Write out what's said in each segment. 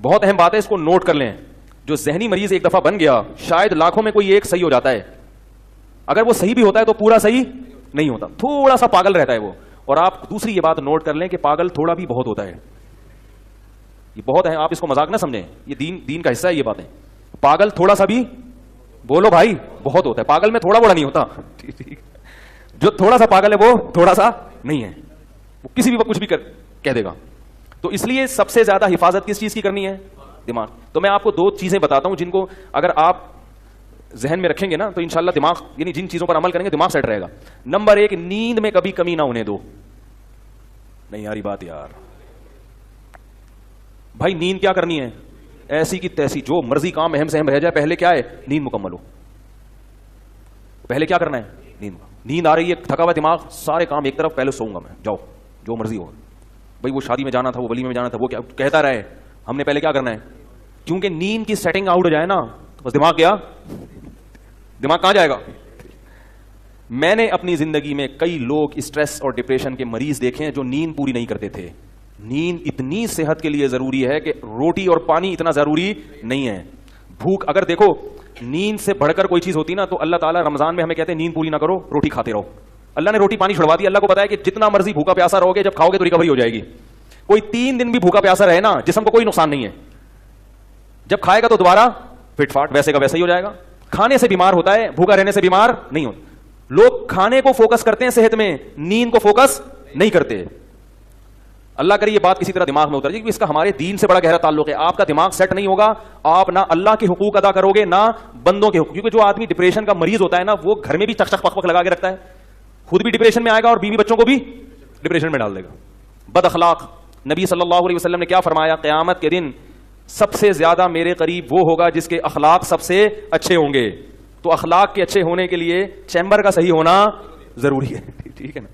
بہت اہم بات ہے, اس کو نوٹ کر لیں. جو ذہنی مریض ایک دفعہ بن گیا, شاید لاکھوں میں کوئی ایک صحیح ہو جاتا ہے. اگر وہ صحیح بھی ہوتا ہے تو پورا صحیح نہیں ہوتا, تھوڑا سا پاگل رہتا ہے وہ. اور آپ دوسری یہ بات نوٹ کر لیں کہ پاگل تھوڑا بھی بہت ہوتا ہے. یہ بہت ہے, آپ اس کو مذاق نہ سمجھیں, یہ دین کا حصہ ہے یہ باتیں. پاگل تھوڑا سا بھی, بولو بھائی, بہت ہوتا ہے. پاگل میں تھوڑا بڑا نہیں ہوتا. جو تھوڑا سا پاگل ہے وہ تھوڑا سا نہیں ہے, وہ کسی بھی وقت کچھ بھی کہہ دے گا. تو اس لیے سب سے زیادہ حفاظت کس چیز کی کرنی ہے؟ دماغ. تو میں آپ کو 2 چیزیں بتاتا ہوں جن کو اگر آپ ذہن میں رکھیں گے نا تو انشاءاللہ دماغ, یعنی جن چیزوں پر عمل کریں گے دماغ سیٹ رہے گا. نمبر 1, نیند میں کبھی کمی نہ ہونے دو. نہیں یاری بات یار بھائی, نیند کیا کرنی ہے؟ ایسی کی تیسی, جو مرضی کام اہم سے اہم رہ جائے, پہلے کیا ہے؟ نیند مکمل ہو. پہلے کیا کرنا ہے؟ نیند آ رہی ہے, تھکا ہوا دماغ, سارے کام ایک طرف, پہلے سوؤں گا میں, جاؤ جو مرضی ہو. بھائی وہ شادی میں جانا تھا, وہ ولیمے میں جانا تھا, وہ کیا کہتا رہے, ہم نے پہلے کیا کرنا ہے؟ کیونکہ نیند کی سیٹنگ آؤٹ ہو جائے نا, بس دماغ گیا. دماغ کہاں جائے گا؟ میں نے اپنی زندگی میں کئی لوگ اسٹریس اور ڈپریشن کے مریض دیکھے ہیں جو نیند پوری نہیں کرتے تھے. نیند اتنی صحت کے لیے ضروری ہے کہ روٹی اور پانی اتنا ضروری نہیں ہے. بھوک, اگر دیکھو نیند سے بڑھ کر کوئی چیز ہوتی نا تو اللہ تعالیٰ رمضان میں ہمیں کہتے ہیں نیند پوری نہ کرو, روٹی کھاتے رہو. اللہ نے روٹی پانی چھڑوا دی. اللہ کو پتا ہے کہ جتنا مرضی بھوکا پیاسا رہو گے, جب کھاؤ گے تو ریکوری ہو جائے گی. کوئی 3 دن بھی بھوکا پیاسا رہے نا, جسم کو کوئی نقصان نہیں ہے. جب کھائے گا تو دوبارہ فٹ فاٹ ویسے کا ویسے ہی ہو جائے گا. کھانے سے بیمار ہوتا ہے, بھوکا رہنے سے بیمار نہیں ہوتا. لوگ کھانے کو فوکس کرتے ہیں صحت میں, نیند کو فوکس نہیں کرتے. اللہ کرے یہ بات کسی طرح دماغ میں اتر جائے, کیونکہ اس کا ہمارے دین سے بڑا گہرا تعلق ہے. آپ کا دماغ سیٹ نہیں ہوگا, آپ نہ اللہ کے حقوق ادا کرو گے نہ بندوں کے حقوق. کیونکہ جو آدمی ڈپریشن کا مریض ہوتا ہے نا, وہ گھر میں بھی چک چک پک پک لگا کے رکھتا ہے, خود بھی ڈپریشن میں آئے گا اور بیوی بچوں کو بھی ڈپریشن میں ڈال دے گا. بد اخلاق. نبی صلی اللہ علیہ وسلم نے کیا فرمایا؟ قیامت کے دن سب سے زیادہ میرے قریب وہ ہوگا جس کے اخلاق سب سے اچھے ہوں گے. تو اخلاق کے اچھے ہونے کے لیے چیمبر کا صحیح ہونا ضروری ہے. ٹھیک ہے نا.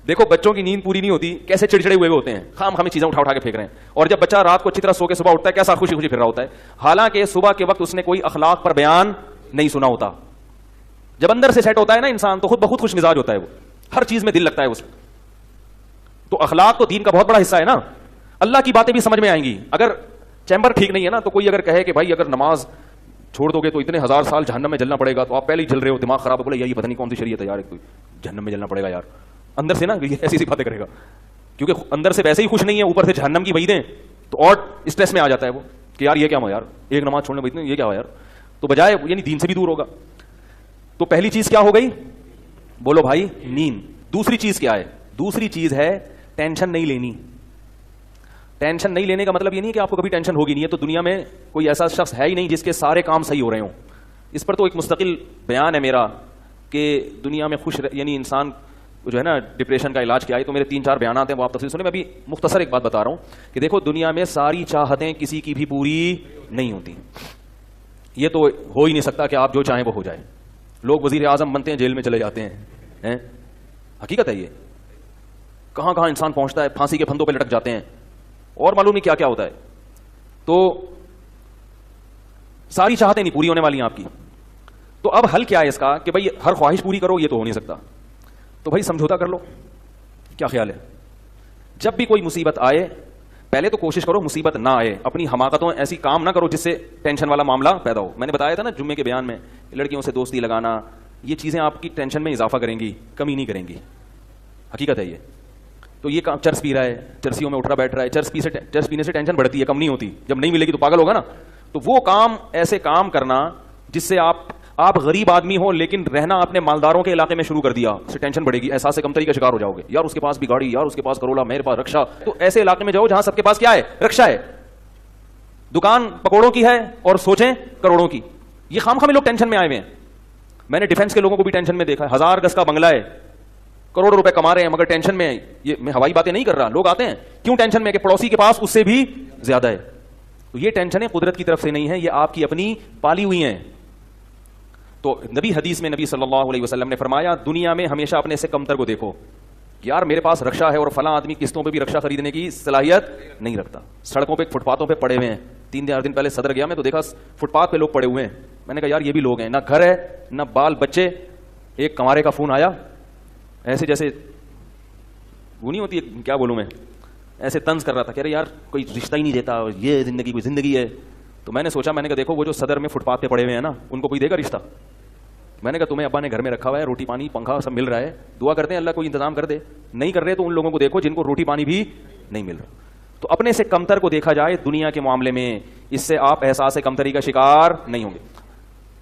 دیکھو بچوں کی نیند پوری نہیں ہوتی, کیسے چڑچڑے ہوئے ہوتے ہیں, خام خامی چیزیں اٹھا کے پھینک رہے ہیں. اور جب بچہ رات کو اچھی طرح سو کے صبح اٹھتا ہے, کیسا خوشی خوشی پھر رہا ہوتا ہے, حالانکہ صبح کے وقت اس نے کوئی اخلاق پر بیان نہیں سنا ہوتا. جب اندر سے سیٹ ہوتا ہے نا انسان, تو خود بخود خوش مزاج ہوتا ہے, وہ ہر چیز میں دل لگتا ہے اس. تو اخلاق تو دین کا بہت بڑا حصہ ہے نا. اللہ کی باتیں بھی سمجھ میں آئیں گی. اگر چیمبر ٹھیک نہیں ہے نا, تو کوئی اگر کہے کہ بھائی اگر نماز چھوڑ دو گے تو اتنے 1000 سال جہنم میں جلنا پڑے گا, تو آپ پہلے ہی جل رہے ہو, دماغ خراب ہے. بولے یہ پتہ نہیں کون سی شریعت ہے یار, جہنم میں جلنا پڑے گا یار. اندر سے نا ایسی سی باتیں کرے گا, کیونکہ اندر سے ویسے ہی خوش نہیں ہے, اوپر سے جہنم کی وعیدیں, تو اور اسٹریس میں آ جاتا ہے وہ کہ یار یہ کیا ہوا یار, ایک نماز چھوڑنے میں یہ کیا ہوا یار. تو بجائے یعنی دین سے بھی دور ہوگا. تو پہلی چیز کیا ہو گئی؟ بولو بھائی, نیند. دوسری چیز کیا ہے؟ دوسری چیز ہے ٹینشن نہیں لینی. ٹینشن نہیں لینے کا مطلب یہ نہیں کہ آپ کو کبھی ٹینشن ہوگی نہیں ہے. تو دنیا میں کوئی ایسا شخص ہے ہی نہیں جس کے سارے کام صحیح ہو رہے ہوں. اس پر تو ایک مستقل بیان ہے میرا کہ دنیا میں خوش یعنی انسان جو ہے نا ڈپریشن کا علاج کیا ہے. تو میرے 3-4 بیانات ہیں, وہ آپ تفصیل سنیں. میں ابھی مختصر ایک بات بتا رہا ہوں کہ دیکھو دنیا میں ساری چاہتیں کسی کی بھی پوری نہیں ہوتی. یہ تو ہو ہی نہیں سکتا کہ آپ جو چاہیں وہ ہو جائے. لوگ وزیر اعظم بنتے ہیں, جیل میں چلے جاتے ہیں, حقیقت ہے یہ. کہاں کہاں انسان پہنچتا ہے, پھانسی کے پھندوں پہ لٹک جاتے ہیں, اور معلوم نہیں کیا کیا ہوتا ہے. تو ساری چاہتیں نہیں پوری ہونے والی ہیں آپ کی. تو اب حل کیا ہے اس کا کہ بھائی ہر خواہش پوری کرو, یہ تو ہو نہیں سکتا. تو بھائی سمجھوتا کر لو. کیا خیال ہے؟ جب بھی کوئی مصیبت آئے, پہلے تو کوشش کرو مصیبت نہ آئے. اپنی حماقتوں ایسی کام نہ کرو جس سے ٹینشن والا معاملہ پیدا ہو. میں نے بتایا تھا نا جمعے کے بیان میں, لڑکیوں سے دوستی لگانا, یہ چیزیں آپ کی ٹینشن میں اضافہ کریں گی, کمی نہیں کریں گی. حقیقت ہے یہ. تو یہ کام, چرس پی رہا ہے, چرسیوں میں اٹھ رہا بیٹھ رہا ہے, چرس پینے سے ٹینشن بڑھتی ہے, کم نہیں ہوتی. جب نہیں ملے گی تو پاگل ہوگا نا. تو وہ کام, ایسے کام کرنا جس سے آپ غریب آدمی ہو لیکن رہنا اپنے مالداروں کے علاقے میں شروع کر دیا, اس سے ٹینشن بڑھے گی, احساس کمتری کا شکار ہو جاؤ گے. یار اس کے پاس بھی گاڑی, یار اس کے پاس کروڑا, میرے پاس رکشا. تو ایسے علاقے میں جاؤ جہاں سب کے پاس کیا ہے؟ رکشا ہے. دکان پکوڑوں کی ہے اور سوچیں کروڑوں کی. یہ خام لوگ ٹینشن میں آئے ہوئے ہیں. میں نے ڈیفنس کے لوگوں کو بھی ٹینشن میں دیکھا ہے. 1000 گز کا بنگلہ ہے, کروڑوں روپے کما رہے ہیں مگر ٹینشن میں. یہ میں ہوائی باتیں نہیں کر رہا, لوگ آتے ہیں کیوں ٹینشن میں کہ پڑوسی کے پاس اس سے بھی زیادہ ہے. تو یہ ٹینشنیں قدرت کی طرف سے نہیں ہے, یہ آپ کی اپنی پالی ہوئی ہیں. تو حدیث میں نبی صلی اللہ علیہ وسلم نے فرمایا, دنیا میں ہمیشہ اپنے سے کمتر کو دیکھو. یار میرے پاس رکشا ہے اور فلاں آدمی قسطوں پہ بھی رکشا خریدنے کی صلاحیت نہیں رکھتا. سڑکوں پہ فٹ پاتھوں پہ پڑے ہوئے ہیں. 3-4 دن پہلے صدر گیا میں تو دیکھا فٹ پاتھ پہ لوگ پڑے ہوئے ہیں. میں نے کہا یار یہ بھی لوگ ہیں, نہ گھر ہے نہ بال بچے. ایک کنوارے کا فون آیا, ایسے جیسے وہ نہیں ہوتی, کیا بولوں میں, ایسے طنز کر رہا تھا, کہہ رہے یار کوئی رشتہ ہی نہیں دیتا, یہ زندگی کوئی زندگی ہے. تو میں نے سوچا, میں نے کہا دیکھو وہ جو صدر میں فٹ پاتھ پہ پڑے ہوئے ہیں نا, ان کو کوئی دے گا رشتہ؟ میں نے کہا تمہیں ابا نے گھر میں رکھا ہوا ہے, روٹی پانی پنکھا سب مل رہا ہے, دعا کرتے ہیں اللہ کوئی انتظام کر دے. نہیں کر رہے تو ان لوگوں کو دیکھو جن کو روٹی پانی بھی نہیں مل رہا. تو اپنے سے کمتر کو دیکھا جائے دنیا کے معاملے میں, اس سے آپ احساس کمتری کا شکار نہیں ہوں گے.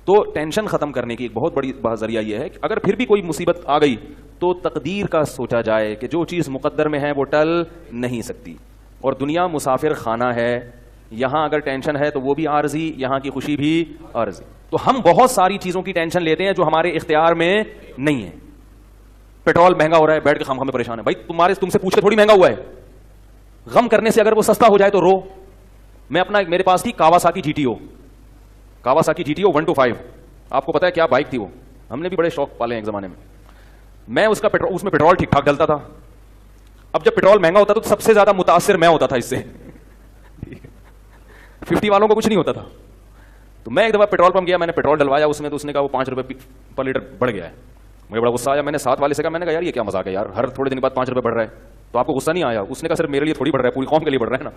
تو ٹینشن ختم کرنے کی ایک بہت بڑی ذریعہ یہ ہے کہ اگر پھر بھی کوئی مصیبت آ گئی تو تقدیر کا سوچا جائے کہ جو چیز مقدر میں ہے وہ ٹل نہیں سکتی. اور دنیا مسافر خانہ ہے, یہاں اگر ٹینشن ہے تو وہ بھی عارضی, یہاں کی خوشی بھی عارضی. تو ہم بہت ساری چیزوں کی ٹینشن لیتے ہیں جو ہمارے اختیار میں نہیں ہے. پیٹرول مہنگا ہو رہا ہے, بیٹھ کے خام خام میں پریشان ہے. بھائی تم سے پوچھ کے تھوڑی مہنگا ہوا ہے. غم کرنے سے اگر وہ سستا ہو جائے تو رو. میں اپنا میرے پاس تھی کاواساکی جی ٹی او 125. آپ کو پتا ہے کیا بائک تھی وہ, ہم نے بھی بڑے شوق پالے ہیں ایک زمانے میں. میں اس میں پیٹرول ٹھیک ٹھاک ڈلتا تھا. اب جب پیٹرول مہنگا ہوتا تو سب سے زیادہ متاثر میں ہوتا تھا اس سے. 50 والوں کو کچھ نہیں ہوتا تھا. تو میں ایک دفعہ پیٹرول پمپ گیا, میں نے پیٹرول ڈلوایا اس میں, تو اس نے کہا وہ 5 روپے پر لیٹر بڑھ گیا ہے. مجھے بڑا غصہ آیا. میں نے ساتھ والے سے کہا, میں نے کہا یار یہ کیا مذاق ہے یار, ہر تھوڑے دن بعد 5 روپے بڑھ رہا ہے, تو آپ کو غصہ نہیں آیا؟ اس نے کہا صرف میرے لیے تھوڑی بڑھ رہا ہے, پوری قوم کے لیے بڑھ رہا ہے نا.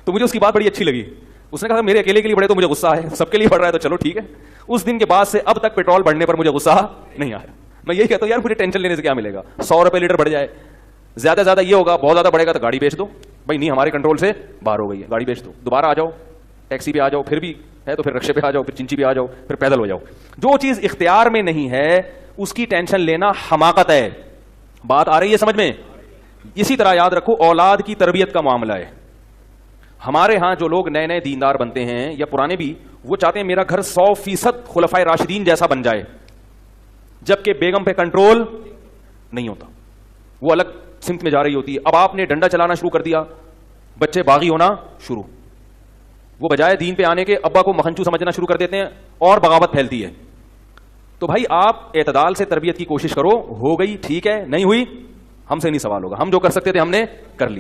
تو مجھے اس کی بات بڑی اچھی لگی. اس نے کہا میرے اکیلے کے لیے بڑھے تو مجھے غصہ ہے, سب کے لیے بڑھ رہا ہے تو چلو ٹھیک ہے. اس دن کے بعد سے اب تک پیٹرول بڑھنے پر مجھے غصہ نہیں آیا. میں یہی کہتا ہوں یار مجھے ٹینشن لینے سے کیا ملے گا, 100 روپے لیٹر بڑھ جائے, زیادہ زیادہ یہ ہوگا, بہت زیادہ بڑھے گا تو گاڑی بیچ دو. بھائی نہیں ہمارے کنٹرول سے باہر ہو گئی ہے, گاڑی بیچ دو, دوبارہ آ جاؤ, ٹیکسی پہ آ جاؤ, پھر بھی ہے تو پھر رکشے پہ آ جاؤ, پھر چنچی پہ آ جاؤ, پھر پیدل ہو جاؤ. جو چیز اختیار میں نہیں ہے اس کی ٹینشن لینا حماقت ہے. بات آ رہی ہے سمجھ میں؟ اسی طرح یاد رکھو اولاد کی تربیت کا معاملہ ہے. ہمارے ہاں جو لوگ نئے نئے دیندار بنتے ہیں یا پرانے بھی, وہ چاہتے ہیں میرا گھر 100% خلفائے راشدین جیسا بن جائے, جبکہ بیگم پہ کنٹرول نہیں ہوتا, وہ الگ سمت میں جا رہی ہوتی ہے. اب آپ نے ڈنڈا چلانا شروع کر دیا, بچے باغی ہونا شروع, وہ بجائے دین پہ آنے کے ابا کو مکھنچو سمجھنا شروع کر دیتے ہیں اور بغاوت پھیلتی ہے. تو بھائی آپ اعتدال سے تربیت کی کوشش کرو, ہو گئی ٹھیک ہے, نہیں ہوئی ہم سے نہیں سوال ہوگا, ہم جو کر سکتے تھے ہم نے کر لی.